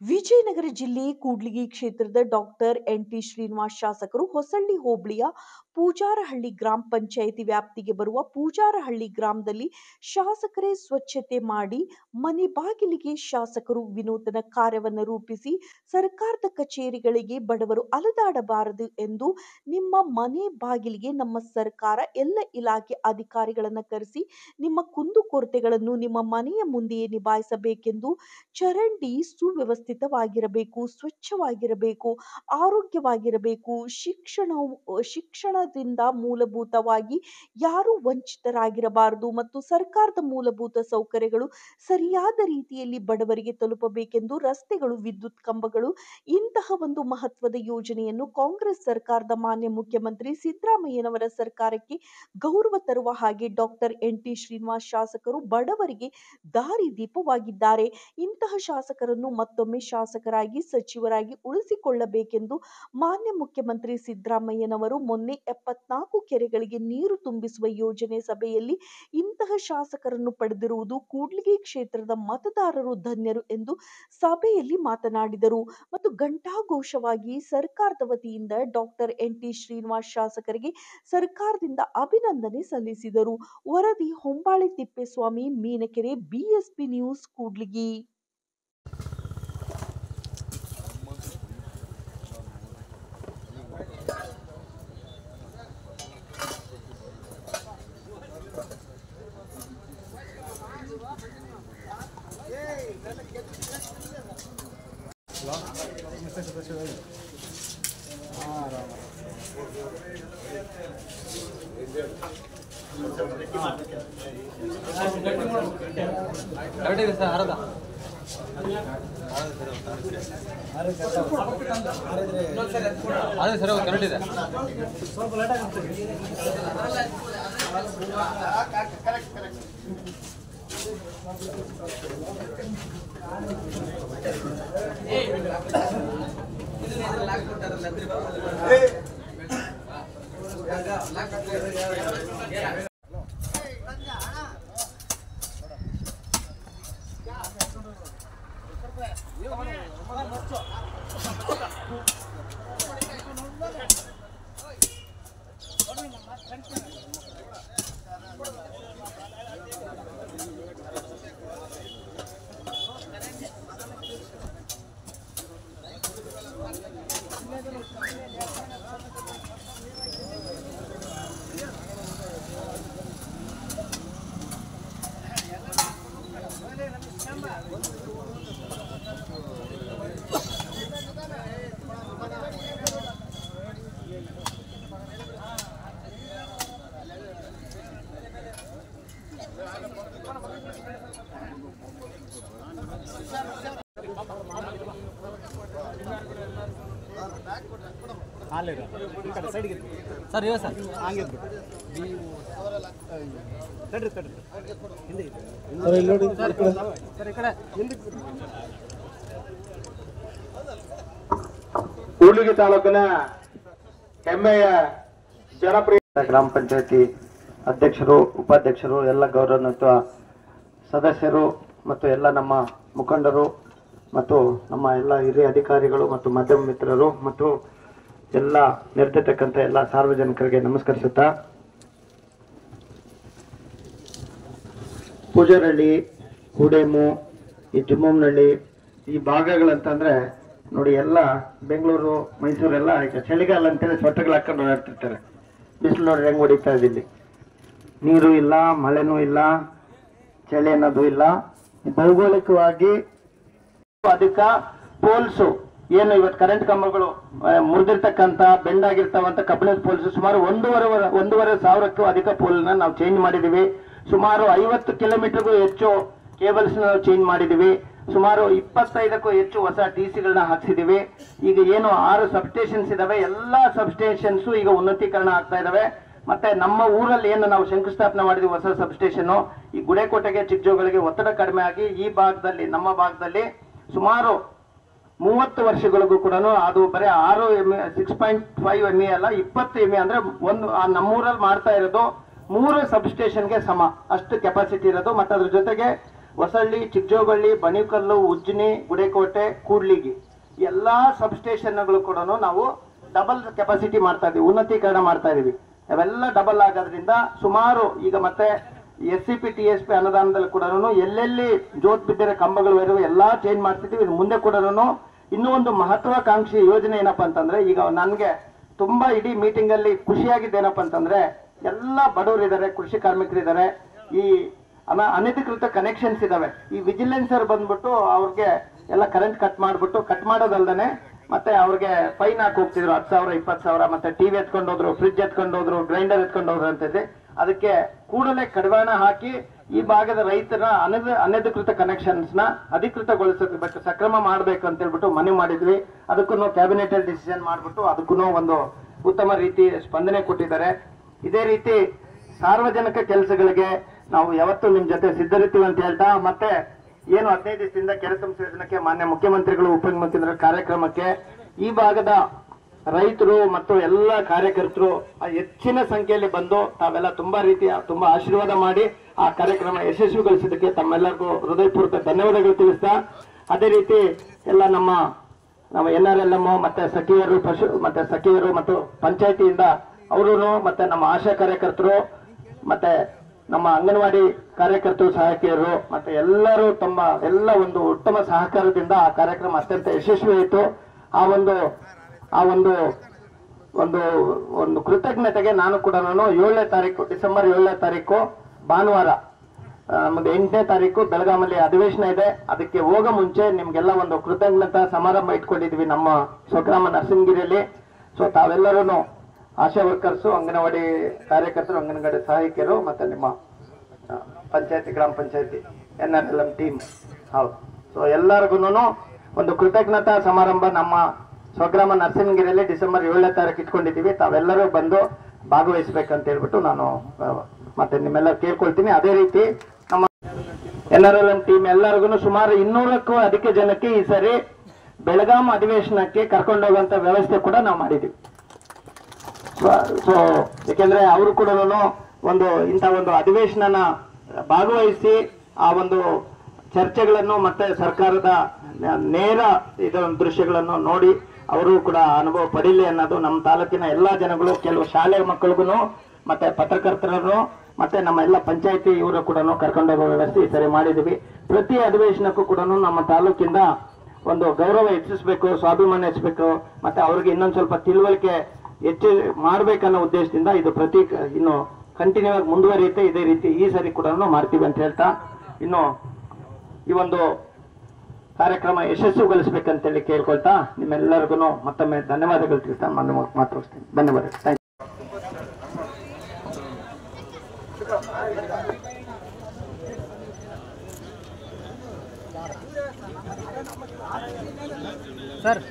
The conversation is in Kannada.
ವಿಜಯನಗರ ಜಿಲ್ಲೆ ಕೂಡ್ಲಿಗಿ ಕ್ಷೇತ್ರದ ಡಾಕ್ಟರ್ ಎನ್.ಟಿ. ಶ್ರೀನಿವಾಸ್ ಶಾಸಕರು ಹೊಸಳ್ಳಿ ಹೋಬಳಿಯ ಪೂಜಾರಹಳ್ಳಿ ಗ್ರಾಮ ಪಂಚಾಯಿತಿ ವ್ಯಾಪ್ತಿಗೆ ಬರುವ ಪೂಜಾರಹಳ್ಳಿ ಗ್ರಾಮದಲ್ಲಿ ಶಾಸಕರೇ ಸ್ವಚ್ಛತೆ ಮಾಡಿ ಮನೆ ಬಾಗಿಲಿಗೆ ಶಾಸಕರು ವಿನೂತನ ಕಾರ್ಯವನ್ನು ರೂಪಿಸಿ ಸರ್ಕಾರದ ಕಚೇರಿಗಳಿಗೆ ಬಡವರು ಅಲೆದಾಡಬಾರದು ಎಂದು ನಿಮ್ಮ ಮನೆ ಬಾಗಿಲಿಗೆ ನಮ್ಮ ಸರ್ಕಾರ ಎಲ್ಲ ಇಲಾಖೆ ಅಧಿಕಾರಿಗಳನ್ನು ಕರೆಸಿ ನಿಮ್ಮ ಕುಂದುಕೊರತೆಗಳನ್ನು ನಿಮ್ಮ ಮನೆಯ ಮುಂದೆಯೇ ನಿಭಾಯಿಸಬೇಕೆಂದು ಚರಂಡಿ ಸುವ್ಯವಸ್ಥಿತವಾಗಿರಬೇಕು, ಸ್ವಚ್ಛವಾಗಿರಬೇಕು, ಆರೋಗ್ಯವಾಗಿರಬೇಕು, ಶಿಕ್ಷಣದಿಂದ ಮೂಲಭೂತವಾಗಿ ಯಾರೂ ವಂಚಿತರಾಗಿರಬಾರದು ಮತ್ತು ಸರ್ಕಾರದ ಮೂಲಭೂತ ಸೌಕರ್ಯಗಳು ಸರಿಯಾದ ರೀತಿಯಲ್ಲಿ ಬಡವರಿಗೆ ತಲುಪಬೇಕೆಂದು ರಸ್ತೆಗಳು, ವಿದ್ಯುತ್ ಕಂಬಗಳು ಇಂತಹ ಒಂದು ಮಹತ್ವದ ಯೋಜನೆಯನ್ನು ಕಾಂಗ್ರೆಸ್ ಸರ್ಕಾರದ ಮಾನ್ಯ ಮುಖ್ಯಮಂತ್ರಿ ಸಿದ್ದರಾಮಯ್ಯನವರ ಸರ್ಕಾರಕ್ಕೆ ಗೌರವ ತರುವ ಹಾಗೆ ಡಾಕ್ಟರ್ ಎನ್.ಟಿ. ಶ್ರೀನಿವಾಸ್ ಶಾಸಕರು ಬಡವರಿಗೆ ದಾರಿದೀಪವಾಗಿದ್ದಾರೆ. ಇಂತಹ ಶಾಸಕರನ್ನು ಮತ್ತೊಮ್ಮೆ ಶಾಸಕರಾಗಿ, ಸಚಿವರಾಗಿ ಉಳಿಸಿಕೊಳ್ಳಬೇಕೆಂದು ಮಾನ್ಯ ಮುಖ್ಯಮಂತ್ರಿ ಸಿದ್ದರಾಮಯ್ಯನವರು ಮೊನ್ನೆ 74 ಕೆರೆಗಳಿಗೆ ನೀರು ತುಂಬಿಸುವ ಯೋಜನೆ ಸಭೆಯಲ್ಲಿ ಇಂತಹ ಶಾಸಕರನ್ನು ಪಡೆದಿರುವುದು ಕೂಡ್ಲಿಗಿ ಕ್ಷೇತ್ರದ ಮತದಾರರು ಧನ್ಯರು ಎಂದು ಸಭೆಯಲ್ಲಿ ಮಾತನಾಡಿದರು ಮತ್ತು ಘಂಟಾಘೋಷವಾಗಿ ಸರ್ಕಾರದ ವತಿಯಿಂದ ಡಾಕ್ಟರ್ ಎನ್.ಟಿ. ಶ್ರೀನಿವಾಸ್ ಶಾಸಕರಿಗೆ ಸರ್ಕಾರದಿಂದ ಅಭಿನಂದನೆ ಸಲ್ಲಿಸಿದರು. ವರದಿ ಹೊಂಬಾಳೆ ತಿಪ್ಪೇಸ್ವಾಮಿ, ಮೀನಕೆರೆ, ಬಿಎಸ್ಪಿ ನ್ಯೂಸ್, ಕೂಡ್ಲಿಗಿ. ಅದೇ ಸರ್ ಕರೆಕ್ಟ್ ಇದೆ. ಸರ್ ಹೇಳಿ ಸರ್. ಕೂಡ್ಲಿಗಿ ತಾಲೂಕಿನ ಹೆಮ್ಮೆಯ ಜನಪ್ರಿಯ ಗ್ರಾಮ ಪಂಚಾಯತಿ ಅಧ್ಯಕ್ಷರು, ಉಪಾಧ್ಯಕ್ಷರು, ಎಲ್ಲ ಗೌರವಾನ್ವಿತ ಸದಸ್ಯರು ಮತ್ತು ಎಲ್ಲ ನಮ್ಮ ಮುಖಂಡರು ಮತ್ತು ನಮ್ಮ ಎಲ್ಲ ಹಿರಿಯ ಅಧಿಕಾರಿಗಳು ಮತ್ತು ಮಾಧ್ಯಮ ಮಿತ್ರರು ಮತ್ತು ಎಲ್ಲ ನೆರೆದಿರ್ತಕ್ಕಂಥ ಎಲ್ಲ ಸಾರ್ವಜನಿಕರಿಗೆ ನಮಸ್ಕರಿಸುತ್ತಾ, ಪೂಜಾರಹಳ್ಳಿ, ಕೂಡೇಮು, ಈ ಜುಮ್ಮನಹಳ್ಳಿ ಈ ಭಾಗಗಳಂತಂದ್ರೆ ನೋಡಿ, ಎಲ್ಲ ಬೆಂಗಳೂರು, ಮೈಸೂರೆಲ್ಲ ಈಗ ಚಳಿಗಾಲ ಅಂತೇಳಿ ಸ್ವೆಟರ್ಗಳು ಹಾಕೊಂಡು ಓಡಾಡ್ತಿರ್ತಾರೆ. ಬಿಸಿಲು ನೋಡಿ ಹೆಂಗ್ ಹೊಡಿತಾ ಇದ್ದಿಲ್ಲಿ. ನೀರು ಇಲ್ಲ, ಮಳೆನೂ ಇಲ್ಲ, ಚಳಿ ಅನ್ನೋದು ಇಲ್ಲ. ಭೌಗೋಳಿಕವಾಗಿ ಅದಕ್ಕ ಪೋಲ್ಸು ಏನು ಇವತ್ತು ಕರೆಂಟ್ ಕಂಬಗಳು ಮುರಿದಿರ್ತಕ್ಕಂಥ, ಬೆಂಡಾಗಿರ್ತಾವಂತ ಕಬ್ಬಿಣದ ಪೋಲ್ಸ್ ಸುಮಾರು 1,500ಕ್ಕೂ ಅಧಿಕ ಪೋಲ್ನ ನಾವು ಚೇಂಜ್ ಮಾಡಿದೀವಿ. ಸುಮಾರು 50 ಕಿಲೋಮೀಟರ್ಗೂ ಹೆಚ್ಚು ಕೇಬಲ್ಸ್ ನಾವು ಚೇಂಜ್ ಮಾಡಿದೀವಿ. ಸುಮಾರು 25ಕ್ಕೂ ಹೆಚ್ಚು ಹೊಸ ಟಿಸಿಗಳನ್ನ ಹಾಕ್ಸಿದೀವಿ. ಈಗ ಏನು 6 ಸಬ್ಸ್ಟೇಷನ್ಸ್ ಇದಾವೆ, ಎಲ್ಲಾ ಸಬ್ಸ್ಟೇಷನ್ಸ್ ಈಗ ಉನ್ನತೀಕರಣ ಆಗ್ತಾ ಇದಾವೆ. ಮತ್ತೆ ನಮ್ಮ ಊರಲ್ಲಿ ಏನು ನಾವು ಶಂಕುಸ್ಥಾಪನೆ ಮಾಡಿದ್ವಿ ಹೊಸ ಸಬ್ಸ್ಟೇಷನ್, ಈ ಗುಡೇಕೋಟೆಗೆ, ಚಿಕ್ಕಜೋಗಳಿಗೆ ಒತ್ತಡ ಕಡಿಮೆ ಆಗಿ ಈ ಭಾಗದಲ್ಲಿ, ನಮ್ಮ ಭಾಗದಲ್ಲಿ ಸುಮಾರು 30 ವರ್ಷಗಳಿಗೂ ಕೂಡ ಅದು ಬರೀ 6.5 ME ಅಲ್ಲ, 20 ME ಅಂದ್ರೆ ಒಂದು ನಮ್ಮೂರಲ್ಲಿ ಮಾಡ್ತಾ ಇರೋದು 3 ಸಬ್ಸ್ಟೇಷನ್ಗೆ ಸಮ ಅಷ್ಟು ಕೆಪಾಸಿಟಿ ಇರೋದು. ಮತ್ತೆ ಅದ್ರ ಜೊತೆಗೆ ಹೊಸಳ್ಳಿ, ಚಿಕ್ಕಜೋಗಳ್ಳಿ, ಬಣಿಕಲ್ಲು, ಉಜ್ಜಿನಿ, ಗುಡೇಕೋಟೆ, ಕೂಡ್ಲಿಗಿ ಎಲ್ಲ ಸಬ್ಸ್ಟೇಷನ್ಗಳು ಕೂಡ ನಾವು ಡಬಲ್ ಕೆಪಾಸಿಟಿ ಮಾಡ್ತಾ ಇದೀವಿ, ಉನ್ನತೀಕರಣ ಮಾಡ್ತಾ ಇದೀವಿ. ಅವೆಲ್ಲ ಡಬಲ್ ಆಗೋದ್ರಿಂದ ಸುಮಾರು ಈಗ ಮತ್ತೆ SCP TSP ಅನುದಾನದಲ್ಲಿ ಕೂಡ ಎಲ್ಲೆಲ್ಲಿ ಜೋತ್ ಬಿದ್ದಿರೋ ಕಂಬಗಳು ಎಲ್ಲ ಚೇಂಜ್ ಮಾಡ್ತಿದ್ದೀವಿ. ಮುಂದೆ ಕೂಡ ಇನ್ನೂ ಒಂದು ಮಹತ್ವಾಕಾಂಕ್ಷಿ ಯೋಜನೆ ಏನಪ್ಪಾ ಅಂತಂದ್ರೆ, ಈಗ ನನಗೆ ತುಂಬಾ ಇಡೀ ಮೀಟಿಂಗ್ ಅಲ್ಲಿ ಖುಷಿಯಾಗಿದ್ದೇನಪ್ಪ ಅಂತಂದ್ರೆ, ಎಲ್ಲ ಬಡವರಿದ್ದಾರೆ, ಕೃಷಿ ಕಾರ್ಮಿಕರಿದ್ದಾರೆ, ಈ ಅನಧಿಕೃತ ಕನೆಕ್ಷನ್ಸ್ ಇದಾವೆ. ಈ ವಿಜಿಲೆನ್ಸರ್ ಬಂದ್ಬಿಟ್ಟು ಅವ್ರಿಗೆ ಎಲ್ಲ ಕರೆಂಟ್ ಕಟ್ ಮಾಡೋದಲ್ದೇನೆ ಮತ್ತೆ ಅವ್ರಿಗೆ ಫೈನ್ ಹಾಕಿ ಹೋಗ್ತಿದ್ರು 10,000 20,000. ಮತ್ತೆ ಟಿವಿ ಎತ್ಕೊಂಡು ಹೋದ್ರು, ಫ್ರಿಡ್ಜ್ ಎತ್ಕೊಂಡು ಹೋದ್ರು, ಗ್ರೈಂಡರ್ ಎತ್ಕೊಂಡು ಹೋದ್ರು ಅಂತಿದೆ. ಅದಕ್ಕೆ ಕೂಡಲೇ ಕಡಿವಾಣ ಹಾಕಿ ಈ ಭಾಗದ ರೈತರ ಅನಧಿಕೃತ ಕನೆಕ್ಷನ್ಸ್ ನ ಅಧಿಕೃತಗೊಳಿಸಬೇಕು, ಸಕ್ರಮ ಮಾಡ್ಬೇಕು ಅಂತ ಹೇಳ್ಬಿಟ್ಟು ಮನವಿ ಮಾಡಿದ್ವಿ. ಅದಕ್ಕೂ ಕ್ಯಾಬಿನೆಟ್ ಅಲ್ಲಿ ಡಿಸಿಷನ್ ಮಾಡ್ಬಿಟ್ಟು ಅದಕ್ಕೂ ಒಂದು ಉತ್ತಮ ರೀತಿ ಸ್ಪಂದನೆ ಕೊಟ್ಟಿದ್ದಾರೆ. ಇದೇ ರೀತಿ ಸಾರ್ವಜನಿಕ ಕೆಲಸಗಳಿಗೆ ನಾವು ಯಾವತ್ತೂ ನಿಮ್ ಜೊತೆ ಸಿದ್ಧರಿರ್ತೀವಿ ಅಂತ ಹೇಳ್ತಾ, ಮತ್ತೆ ಏನು 15 ದಿವಸದಿಂದ ಕೆಲಸ ಸಂಯೋಜನೆಗೆ ಮಾನ್ಯ ಮುಖ್ಯಮಂತ್ರಿಗಳು, ಉಪಮುಖ್ಯಮಂತ್ರಿಗಳ ಕಾರ್ಯಕ್ರಮಕ್ಕೆ ಈ ಭಾಗದ ರೈತರು ಮತ್ತು ಎಲ್ಲ ಕಾರ್ಯಕರ್ತರು ಹೆಚ್ಚಿನ ಸಂಖ್ಯೆಯಲ್ಲಿ ಬಂದು ತಾವೆಲ್ಲ ತುಂಬಾ ಆಶೀರ್ವಾದ ಮಾಡಿ ಆ ಕಾರ್ಯಕ್ರಮ ಯಶಸ್ವಿಗೊಳಿಸಿದ್ದಕ್ಕೆ ತಮ್ಮೆಲ್ಲರಿಗೂ ಹೃದಯಪೂರ್ವಕ ಧನ್ಯವಾದಗಳು ತಿಳಿಸ್ತಾ, ಅದೇ ರೀತಿ ಎಲ್ಲ ನಮ್ಮ NRLM ಮತ್ತೆ ಸಖಿಯರು ಮತ್ತು ಪಂಚಾಯತಿಯಿಂದ ಅವರು ಮತ್ತೆ ನಮ್ಮ ಆಶಾ ಕಾರ್ಯಕರ್ತರು ಮತ್ತೆ ನಮ್ಮ ಅಂಗನವಾಡಿ ಕಾರ್ಯಕರ್ತರು, ಸಹಾಯಕಿಯರು ಮತ್ತೆ ಎಲ್ಲರೂ ತಮ್ಮ ಒಂದು ಉತ್ತಮ ಸಹಕಾರದಿಂದ ಆ ಕಾರ್ಯಕ್ರಮ ಅತ್ಯಂತ ಯಶಸ್ವಿ ಆಯಿತು. ಆ ಒಂದು ಕೃತಜ್ಞತೆಗೆ ನಾನು ಕೂಡ ಡಿಸೆಂಬರ್ 7ನೇ ತಾರೀಕು ಭಾನುವಾರ, ನಮ್ದು 8ನೇ ತಾರೀಕು ಬೆಳಗಾಮಲ್ಲಿ ಅಧಿವೇಶನ ಇದೆ. ಅದಕ್ಕೆ ಹೋಗೋ ಮುಂಚೆ ನಿಮ್ಗೆಲ್ಲ ಒಂದು ಕೃತಜ್ಞತಾ ಸಮಾರಂಭ ಇಟ್ಕೊಂಡಿದ್ವಿ ನಮ್ಮ ಸ್ವಗ್ರಾಮ ನರಸಿಂಹಗಿರಿಯಲ್ಲಿ. ಸೊ ತಾವೆಲ್ಲರೂ ಆಶಾ ವರ್ಕರ್ಸು, ಅಂಗನವಾಡಿ ಕಾರ್ಯಕರ್ತರು, ಅಂಗನವಾಡಿ ಸಹಾಯಕಿಯರು ಮತ್ತೆ ನಿಮ್ಮ ಪಂಚಾಯತಿ, ಗ್ರಾಮ ಪಂಚಾಯತಿ, NRLM ಟೀಮ್, ಹೌದು. ಸೊ ಎಲ್ಲರಿಗೂ ಒಂದು ಕೃತಜ್ಞತಾ ಸಮಾರಂಭ ನಮ್ಮ ಸ್ವಗ್ರಾಮ ನರಸಿಂಹಗಿರಿಯಲ್ಲಿ ಡಿಸೆಂಬರ್ 7ನೇ ತಾರೀಕು ಇಟ್ಕೊಂಡಿದ್ದೀವಿ. ತಾವೆಲ್ಲರೂ ಬಂದು ಭಾಗವಹಿಸಬೇಕಂತ ಹೇಳ್ಬಿಟ್ಟು ನಾನು ಮತ್ತೆ ನಿಮ್ಮೆಲ್ಲ ಕೇಳ್ಕೊಳ್ತೀನಿ. ಅದೇ ರೀತಿ ನಮ್ಮ NRLM ಟೀಮ್ ಎಲ್ಲರಿಗೂ ಸುಮಾರು 200ಕ್ಕೂ ಅಧಿಕ ಜನಕ್ಕೆ ಈ ಸರಿ ಬೆಳಗಾಂ ಅಧಿವೇಶನಕ್ಕೆ ಕರ್ಕೊಂಡೋಗುವಂತ ವ್ಯವಸ್ಥೆ ಕೂಡ ನಾವು ಮಾಡಿದ್ದೀವಿ. ಸೊ ಯಾಕೆಂದ್ರೆ ಅವರು ಕೂಡ ಇಂಥ ಒಂದು ಅಧಿವೇಶನ ಭಾಗವಹಿಸಿ ಆ ಒಂದು ಚರ್ಚೆಗಳನ್ನು ಮತ್ತೆ ಸರ್ಕಾರದ ನೇರ ದೃಶ್ಯಗಳನ್ನು ನೋಡಿ ಅವರು ಕೂಡ ಅನುಭವ ಪಡೀಲಿ ಅನ್ನೋದು ನಮ್ಮ ತಾಲೂಕಿನ ಎಲ್ಲಾ ಜನಗಳು, ಕೆಲವು ಶಾಲೆ ಮಕ್ಕಳಿಗೂ ಮತ್ತೆ ಪತ್ರಕರ್ತರನ್ನು ಮತ್ತೆ ನಮ್ಮ ಎಲ್ಲ ಪಂಚಾಯತಿ ಇವರು ಕೂಡ ಕರ್ಕೊಂಡೋಗೋ ವ್ಯವಸ್ಥೆ ಈ ಸರಿ ಮಾಡಿದ್ವಿ. ಪ್ರತಿ ಅಧಿವೇಶನಕ್ಕೂ ಕೂಡ ನಮ್ಮ ತಾಲೂಕಿಂದ ಒಂದು ಗೌರವ ಹೆಚ್ಚಿಸಬೇಕು, ಸ್ವಾಭಿಮಾನ ಹೆಚ್ಚಬೇಕು, ಮತ್ತೆ ಅವ್ರಿಗೆ ಇನ್ನೊಂದು ಸ್ವಲ್ಪ ತಿಳುವಳಿಕೆ ಹೆಚ್ಚು ಮಾಡ್ಬೇಕನ್ನೋ ಉದ್ದೇಶದಿಂದ ಇದು ಇನ್ನು ಕಂಟಿನ್ಯೂ ಆಗಿ ಮುಂದುವರಿಯುತ್ತೆ. ಇದೇ ರೀತಿ ಈ ಸರಿ ಕೂಡ ಮಾಡ್ತೀವಿ ಅಂತ ಹೇಳ್ತಾ, ಇನ್ನು ಈ ಒಂದು ಕಾರ್ಯಕ್ರಮ ಯಶಸ್ವಿಗೊಳಿಸಬೇಕಂತೇಳಿ ಕೇಳ್ಕೊಳ್ತಾ ನಿಮ್ಮೆಲ್ಲರಿಗೂ ಮತ್ತೊಮ್ಮೆ ಧನ್ಯವಾದಗಳು ತಿಳಿಸ್ತಾ ಮಾತಾಡ್ತೀನಿ. ಧನ್ಯವಾದ. ಸರ್